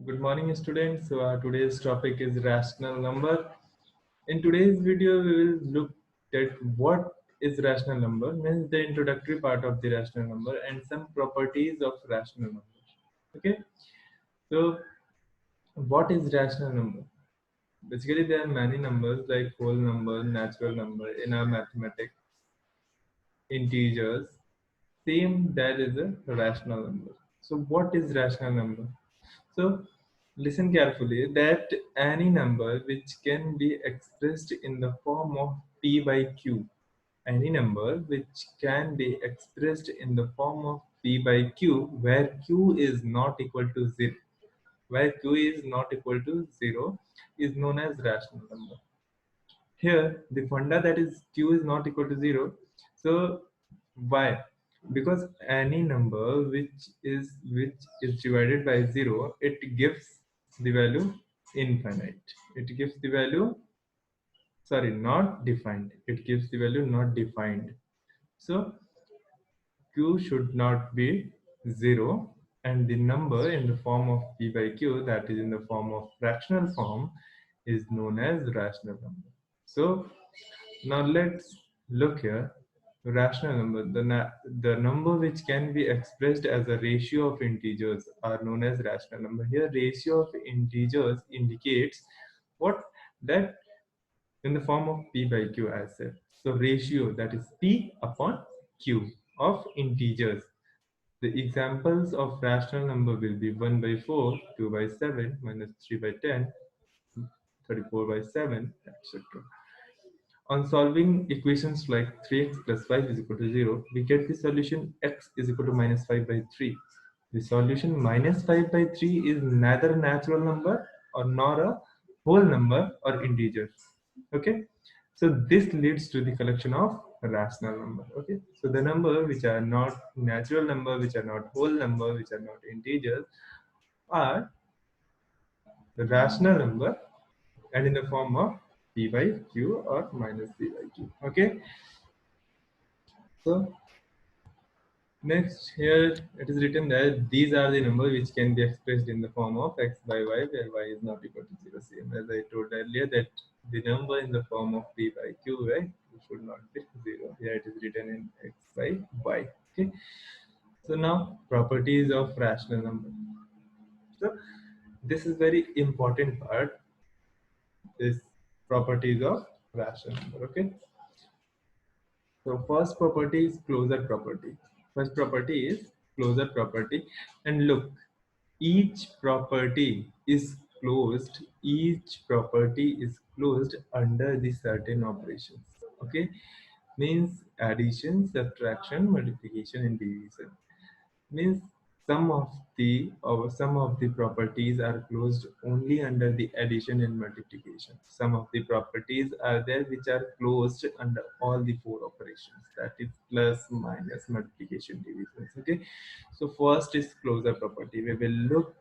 Good morning, students. So, today's topic is rational number. In today's video, we will look at what is rational number, means the introductory part of the rational number, and some properties of rational number. Okay. So, what is rational number? Basically, there are many numbers like whole number, natural number in our mathematics, integers. Same that is a rational number. So, what is rational number? So listen carefully that any number which can be expressed in the form of p by q, any number which can be expressed in the form of p by q where q is not equal to 0, where q is not equal to 0 is known as rational number. Here the funda that is q is not equal to 0. So why? Because any number which is divided by 0, it gives the value infinite. It gives the value, sorry, not defined. It gives the value not defined. So q should not be 0, and the number in the form of p by q, that is in the form of fractional form, is known as rational number. So now let's look here. Rational number, the number which can be expressed as a ratio of integers are known as rational number. Here, ratio of integers indicates what? That in the form of p by q as said. So ratio, that is p upon q of integers. The examples of rational number will be 1 by 4, 2 by 7, minus 3 by 10, 34 by 7, etc. On solving equations like 3x plus 5 is equal to 0, we get the solution x is equal to minus 5 by 3. The solution minus 5 by 3 is neither a natural number or nor a whole number or integer. Okay, so this leads to the collection of rational number. Okay, so the number which are not natural number, which are not whole number, which are not integers, are the rational number and in the form of p by q or minus p by q. Okay, so next here it is written that these are the numbers which can be expressed in the form of x by y, where y is not equal to 0. Same as I told earlier that the number in the form of p by q, where q should not be 0. Here it is written in x by y. Okay, so now properties of rational number. So this is very important part, this properties of rational number. Okay, so first property is closure property. First property is closure property. And look, each property is closed. Each property is closed under the certain operations. Okay, means addition, subtraction, multiplication, and division. Means some of the properties are closed only under the addition and multiplication. Some of the properties are there which are closed under all the four operations, that is plus, minus, multiplication, divisions. Okay, so first is closure property. We will look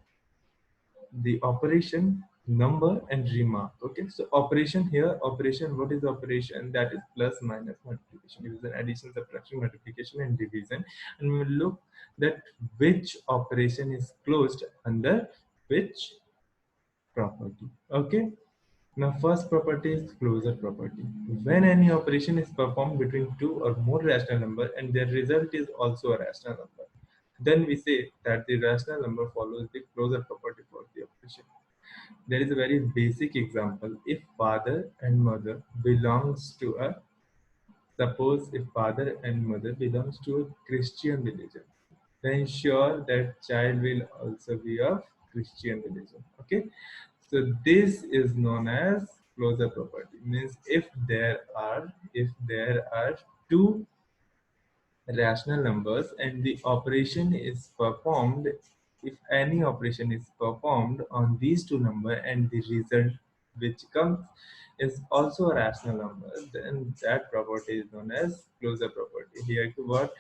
the operation, number, and remark. Okay, so operation here, operation, what is operation? That is plus, minus, multiplication, division, addition, subtraction, multiplication, and division. And we will look that which operation is closed under which property. Okay, now first property is closure property. When any operation is performed between two or more rational number and their result is also a rational number, then we say that the rational number follows the closure property for the operation. There is a very basic example. If father and mother belongs to a, suppose if father and mother belongs to a Christian religion, then sure that child will also be of Christian religion. Okay, so this is known as closure property. Means if there are two rational numbers and the operation is performed, if any operation is performed on these two numbers and the result which comes is also a rational number, then that property is known as closure property. Here to what?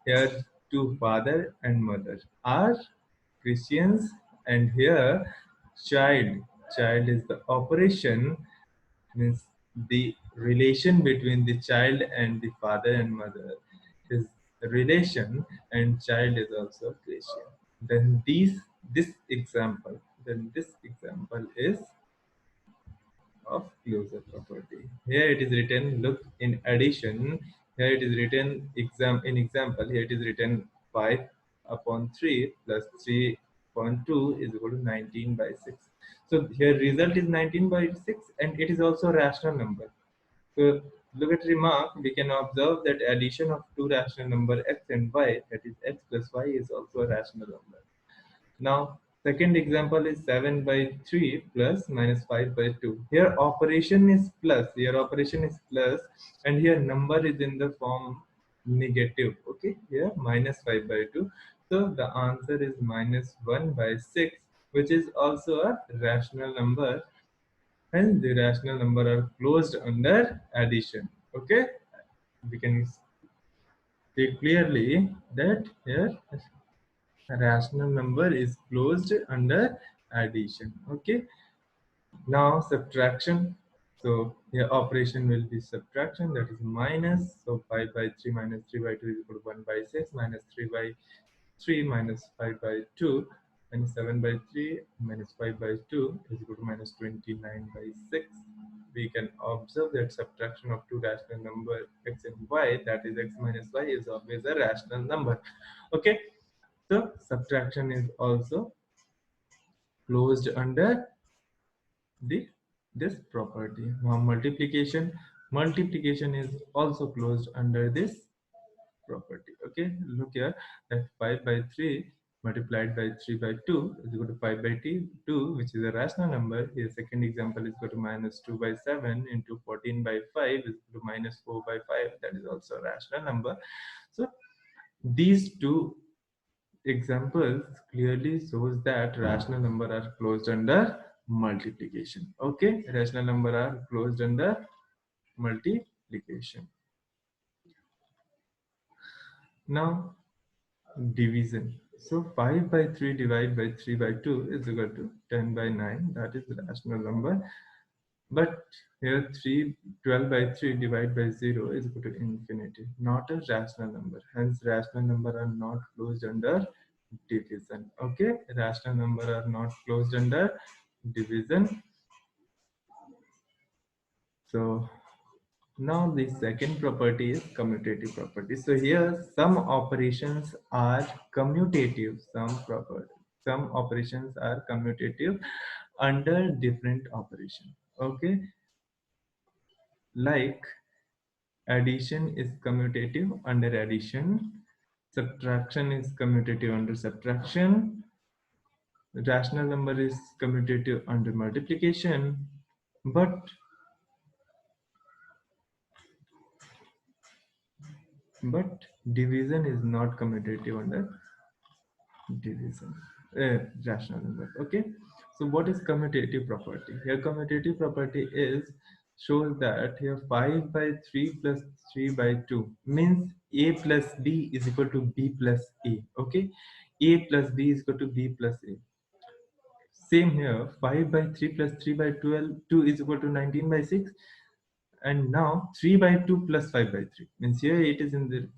Here two father and mother are Christians, and here child, child is the operation, means the relation between the child and the father and mother is relation, and child is also Christian. Then this example, then this example is of closure property. Here it is written, look, in addition, here it is written in example, here it is written 5 upon 3 plus 3.2 is equal to 19 by 6. So here result is 19 by 6 and it is also a rational number. So look at remark, we can observe that addition of two rational number x and y, that is x plus y, is also a rational number. Now, second example is 7 by 3 plus minus 5 by 2. Here operation is plus, and here number is in the form negative. Okay, here minus 5 by 2. So the answer is minus 1 by 6, which is also a rational number, and the rational number are closed under addition. Okay, we can see clearly that here a rational number is closed under addition. Okay, now subtraction. So here operation will be subtraction, that is minus. So 5 by 3 minus 3 by 2 is equal to 1 by 6, minus 3 by 3 minus 5 by 2, minus 7 by 3 minus 5 by 2 is equal to minus 29 by 6. We can observe that subtraction of two rational number x and y, that is x minus y, is always a rational number. Okay, so subtraction is also closed under the this property. Now multiplication is also closed under this property. Okay, look here, that 5 by 3 multiplied by 3 by 2 is equal to 5 by 2, which is a rational number. Here second example is equal to minus 2 by 7 into 14 by 5 is equal to minus 4 by 5, that is also a rational number. So these two examples clearly shows that rational number are closed under multiplication. Okay, rational number are closed under multiplication. Now division. So 5 by 3 divided by 3 by 2 is equal to 10 by 9, that is the rational number. But here 12 by 3 divided by 0 is equal to infinity, not a rational number. Hence rational number are not closed under division. Okay, rational number are not closed under division. So now the second property is commutative property. So here some operations are commutative, some operations are commutative under different operation. Okay, like addition is commutative under addition, subtraction is commutative under subtraction, rational number is commutative under multiplication, but division is not commutative under division, rational number. Okay, so what is commutative property? Here commutative property is shows that here 5 by 3 plus 3 by 2 means a plus b is equal to b plus a. Okay, a plus b is equal to b plus a. Same here, 5 by 3 plus 3 by 12 2 is equal to 19 by 6. And now 3 by 2 plus 5 by 3 means here it is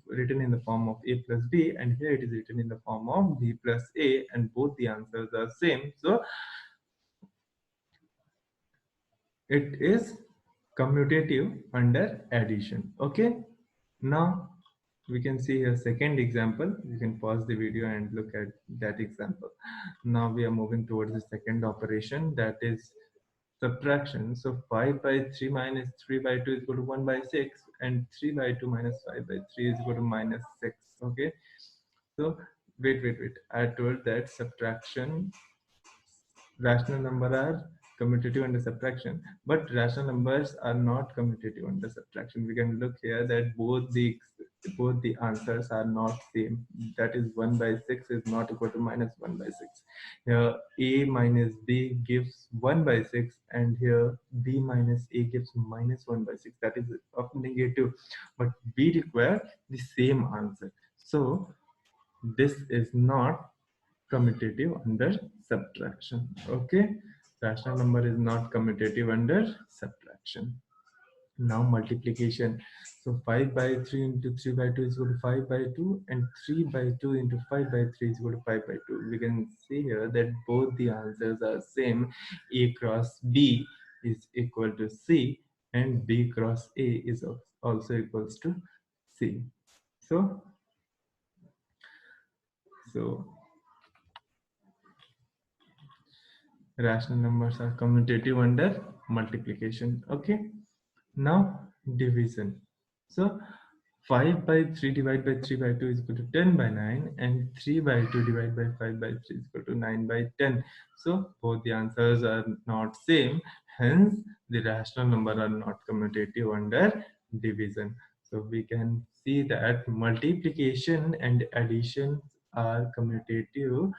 written in the form of a plus b, and here it is written in the form of b plus a, and both the answers are same. So it is commutative under addition. Okay, now we can see a second example. You can pause the video and look at that example. Now we are moving towards the second operation, that is subtraction. So 5 by 3 minus 3 by 2 is equal to 1 by 6, and 3 by 2 minus 5 by 3 is equal to minus 6. Okay, so wait. I told that subtraction, rational number are commutative under subtraction, but rational numbers are not commutative under subtraction. We can look here that both the answers are not same. That is 1 by 6 is not equal to minus 1 by 6. Here a minus b gives 1 by 6, and here b minus a gives minus 1 by 6. That is of negative, but we require the same answer. So this is not commutative under subtraction. Okay, rational number is not commutative under subtraction. Now multiplication. So 5 by 3 into 3 by 2 is equal to 5 by 2, and 3 by 2 into 5 by 3 is equal to 5 by 2. We can see here that both the answers are same. A cross B is equal to C, and B cross A is also equals to C. So, so rational numbers are commutative under multiplication. Okay. Now division. So 5 by 3 divided by 3 by 2 is equal to 10 by 9, and 3 by 2 divided by 5 by 3 is equal to 9 by 10. So both the answers are not same, hence the rational number are not commutative under division. So we can see that multiplication and addition are commutative.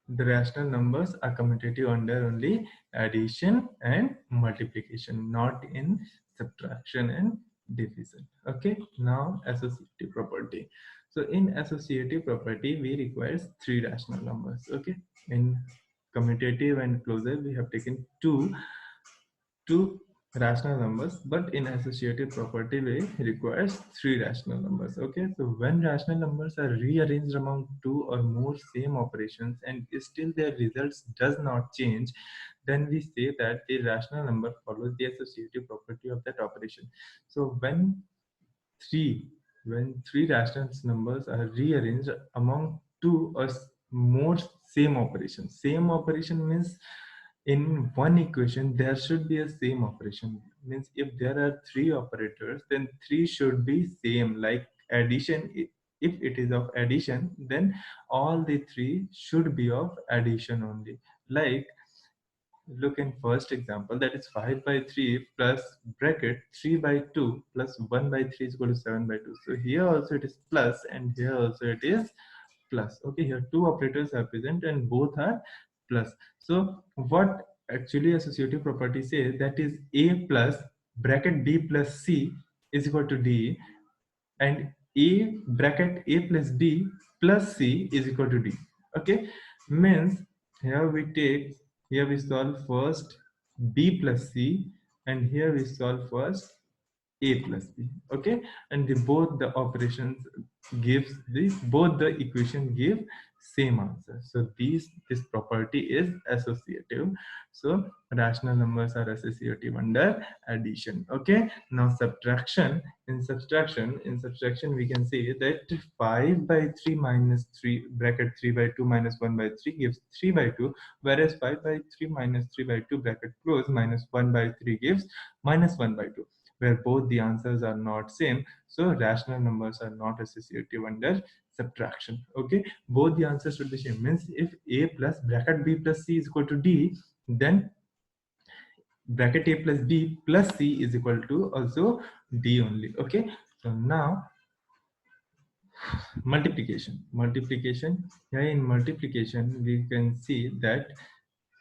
The rational numbers are commutative under only addition and multiplication, not in subtraction and division. Okay, now associative property. So in associative property, we require three rational numbers. Okay, in commutative and closure, we have taken two rational numbers, but in associative property way requires three rational numbers. Okay, so when rational numbers are rearranged among two or more same operations and still their results does not change, then we say that the rational number follows the associative property of that operation. So three when three rational numbers are rearranged among two or more same operation means in one equation there should be a same operation. Means if there are three operators, then three should be same, like addition. If it is of addition, then all the three should be of addition only. Like, look in first example, that is 5 by 3 plus bracket 3 by 2 plus 1 by 3 is equal to 7 by 2. So here also it is plus, and here also it is plus. Okay, here two operators are present and both are plus. So what actually associative property says, that is A plus bracket B plus C is equal to D, and A bracket A plus B plus C is equal to D. Okay, means here we solve first B plus C, and here we solve first A plus B. Okay, and both the operations gives both the equation give same answer. So this property is associative. So rational numbers are associative under addition. Okay, now subtraction. In subtraction we can say that 5 by 3 minus 3 bracket 3 by 2 minus 1 by 3 gives 3 by 2, whereas 5 by 3 minus 3 by 2 bracket close minus 1 by 3 gives minus 1 by 2, where both the answers are not same. So rational numbers are not associative under subtraction. Okay, both the answers should be same. Means if A plus bracket B plus C is equal to D, then bracket A plus B plus C is equal to also D only. Okay, so now multiplication. Here in multiplication we can see that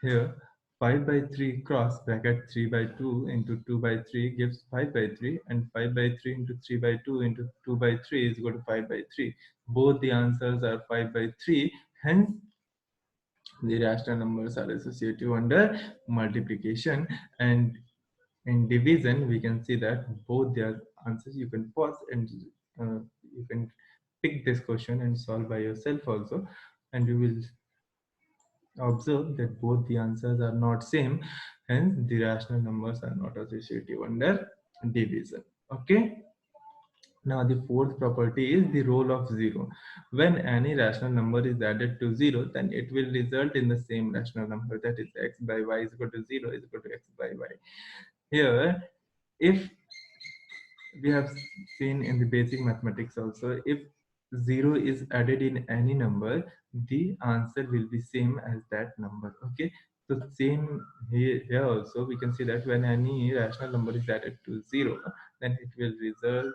here 5 by 3 cross bracket 3 by 2 into 2 by 3 gives 5 by 3, and 5 by 3 into 3 by 2 into 2 by 3 is equal to 5 by 3. Both the answers are 5 by 3, hence the rational numbers are associative under multiplication. And in division we can see that both their answers. You can pause and you can pick this question and solve by yourself also, and you will observe that both the answers are not same, hence the rational numbers are not associative under division. Okay, now the fourth property is the role of zero. When any rational number is added to zero, then it will result in the same rational number, that is x by y is equal to 0 is equal to x by y. Here, if we have seen in the basic mathematics also, if 0 is added in any number, the answer will be same as that number. Okay, so same here also we can see that when any rational number is added to 0, then it will result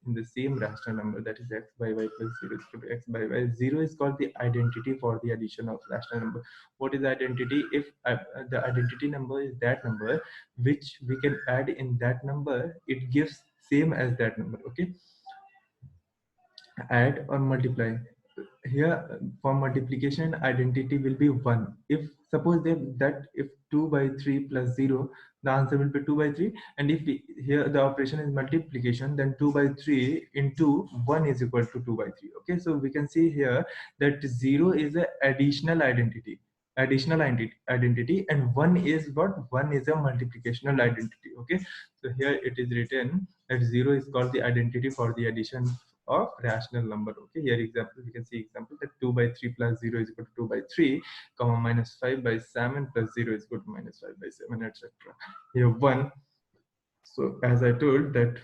in the same rational number, that is x by y plus 0 is equal to x by y. 0 is called the identity for the addition of rational number. What is identity? If the identity number is that number which we can add in that number, it gives same as that number. Okay, add or multiply. here for multiplication identity will be 1. If suppose that if 2 by 3 plus 0, the answer will be 2 by 3. And if here the operation is multiplication, then 2 by 3 into 1 is equal to 2 by 3. Okay, so we can see here that 0 is a additional identity, and 1 is what? 1 is a multiplicational identity. Okay, so here it is written that 0 is called the identity for the addition of rational number. Okay, here example, we can see example that 2 by 3 plus 0 is equal to 2 by 3, comma minus 5 by 7 plus 0 is equal to minus 5 by 7, etc. Here 1. So as I told that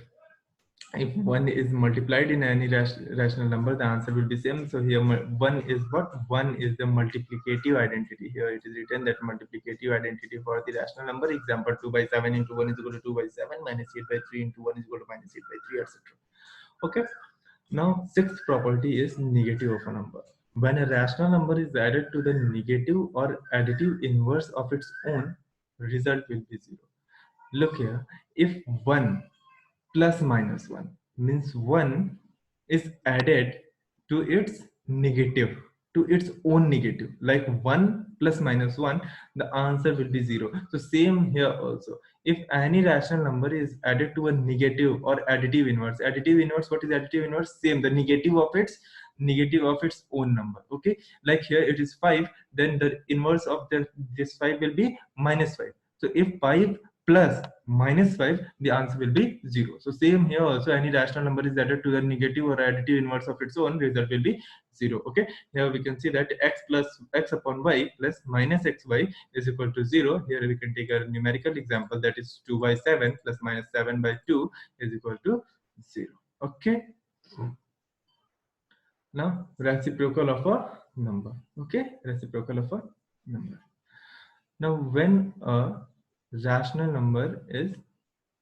if 1 is multiplied in any rational number, the answer will be same. So here 1 is what? 1 is the multiplicative identity. Here it is written that multiplicative identity for the rational number. Example, 2 by 7 into 1 is equal to 2 by 7, minus 8 by 3 into 1 is equal to minus 8 by 3, etc. Okay. Now, sixth property is negative of a number. When a rational number is added to the negative or additive inverse of its own, result will be 0. Look here, if 1 plus minus 1 means 1 is added to its negative, to its own negative, like 1 plus minus 1, the answer will be 0. So same here also, if any rational number is added to a negative or additive inverse, what is additive inverse? Same, the negative of its own number. Okay, like here it is 5, then the inverse of this 5 will be minus 5. So if 5 plus minus 5, the answer will be 0. So same here also, any rational number is added to the negative or additive inverse of its own, result will be 0. Okay, here we can see that x plus x upon y plus minus xy is equal to 0. Here we can take a numerical example, that is 2 by 7 plus minus 7 by 2 is equal to 0. Okay, now reciprocal of a number. Okay, reciprocal of a number. Now when a rational number is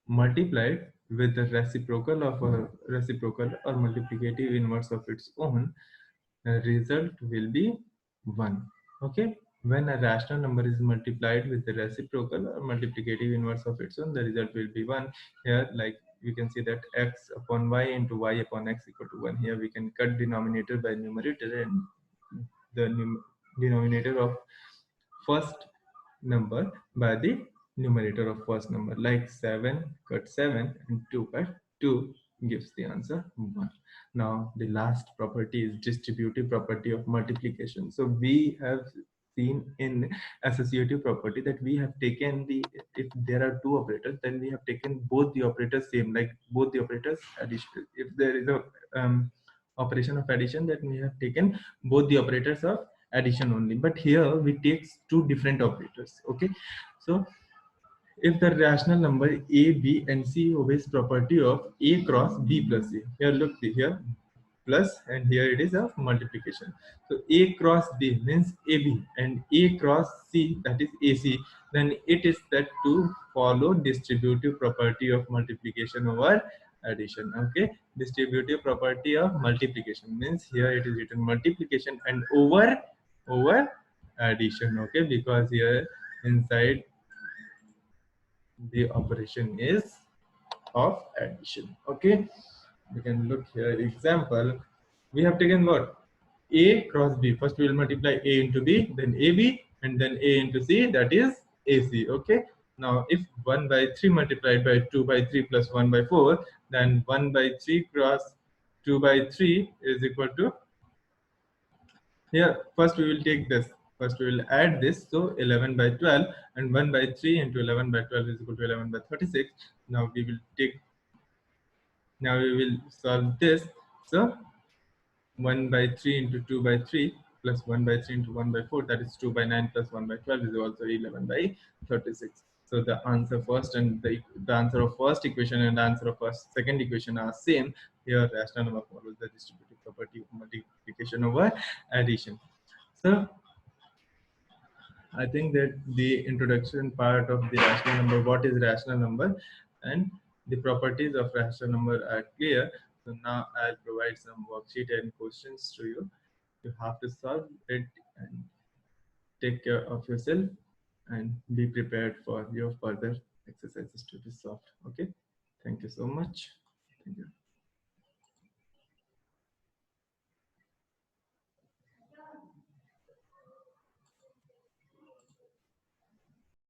multiplied with the reciprocal of a reciprocal or multiplicative inverse of its own, the result will be 1. Okay, when a rational number is multiplied with the reciprocal or multiplicative inverse of its own, the result will be 1. Here, like we can see that x upon y into y upon x equal to 1. Here we can cut denominator by numerator, and the denominator of first number by the numerator of first number, like 7 cut 7 and 2 cut 2 gives the answer 1. Now the last property is distributive property of multiplication. So we have seen in associative property that we have taken the, if there are two operators, then we have taken both the operators same, like both the operators addition. If there is a operation of addition, then we have taken both the operators of addition only. But here we take two different operators. Okay, so if the rational number a, b and c obeys property of a cross b plus c, here look here, plus, and here it is of multiplication. So a cross b means ab, and a cross c, that is ac, then it is said to follow distributive property of multiplication over addition. Okay, distributive property of multiplication means here it is written multiplication and over addition. Okay, because here inside the operation is of addition. Okay, we can look here example. We have taken what? A cross b. First we will multiply a into b, then ab, and then a into c, that is ac. Okay, now if 1 by 3 multiplied by 2 by 3 plus 1 by 4, then 1 by 3 cross 2 by 3 is equal to, here first we will take this, first we will add this, so 11 by 12, and 1 by 3 into 11 by 12 is equal to 11 by 36. Now we will take, now we will solve this. So 1 by 3 into 2 by 3 plus 1 by 3 into 1 by 4, that is 2 by 9 plus 1 by 12 is also 11 by 36. So the answer first and the answer of first equation and the answer of first second equation are same. Here rational number follows the distributive property of multiplication over addition. So I think that the introduction part of the rational number, what is rational number, and the properties of rational number are clear. So now I'll provide some worksheet and questions to you. You have to solve it and take care of yourself and be prepared for your further exercises to be solved. Okay. Thank you so much. Thank you.